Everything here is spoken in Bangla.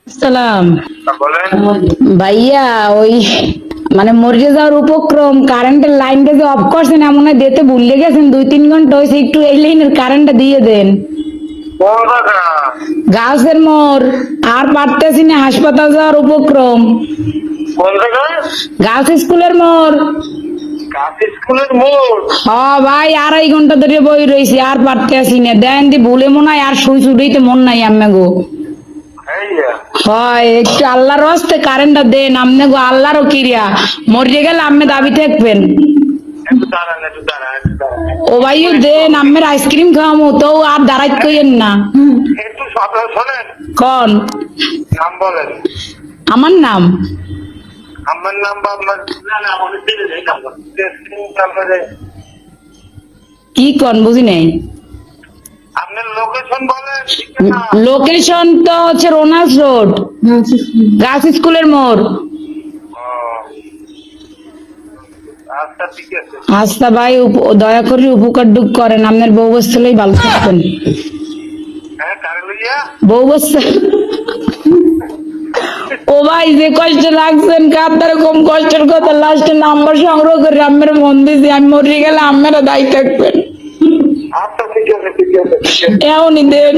সালাম বলেন। ভাইয়া, ওই মানে মরে যাওয়ার উপক্রম, কারেন্টের লাইনটা যে অফ করছেন এমন হয় দিতে ভুলে গেছেন, 2-3 ঘন্টা হয়েছে, একটু এই লাইনের কারেন্টটা দিয়ে দেন। কোন জায়গা? গাছের মোড়, আর পারতেছি না, হাসপাতাল যাওয়ার উপক্রম। কোন জায়গা? গার্লস স্কুলের মোড়। কাজ স্কুলের মোড়। হ ভাই, 2.5 ঘন্টা ধরে বই রয়েছি, আর পারতেছি না, দেন দি ভুলে মনে হয় আর শুই ছুটিতে মন নাই আম্মে গো। এইয়া হয় একটু আল্লাহর হস্তে কারেন্টটা দেন আমনে গো, আল্লাহরও কিরিয়া, মরে গেলে আম্মে দাবি থাকবেন। একটু দাঁড়ান, একটু দাঁড়ান, একটু দাঁড়ান। ও ভাইও দেন, আম্মের আইসক্রিম খাওয়ামো তো আর দাঁড়াইত কইেন না। একটু সকাল শোনেন। কন নাম বলেন। আমার নাম? আমার নাম বা আপনার না না আমাদের দিলে নেই নাম্বার। নাম্বারে কি কন বুঝি নাই। আপনার লোকেশন বলেন। ঠিকানা। লোকেশন তো হচ্ছে রোনাল্ড রোড, গার্লস স্কুলের মোড়। ও, আচ্ছা ঠিক আছে। আচ্ছা ভাই, দয়া করে উপকার ডুক করেন, আপনার বউ বসলেই ভালো থাকবেন। হ্যাঁ কারে লইয়া? বউ বসছে। ও ভাই, যে কষ্ট লাগছেন কার কম কষ্টের কথা, লাস্টে নাম্বার সংগ্রহ করে আম্মের মন দিয়েছি, আমি মরে গেলে আম্মেরা দায়ী থাকবেন। আচ্ছা ঠিক আছে, ঠিক আছে, ঠিক আছে। এমনই দেন।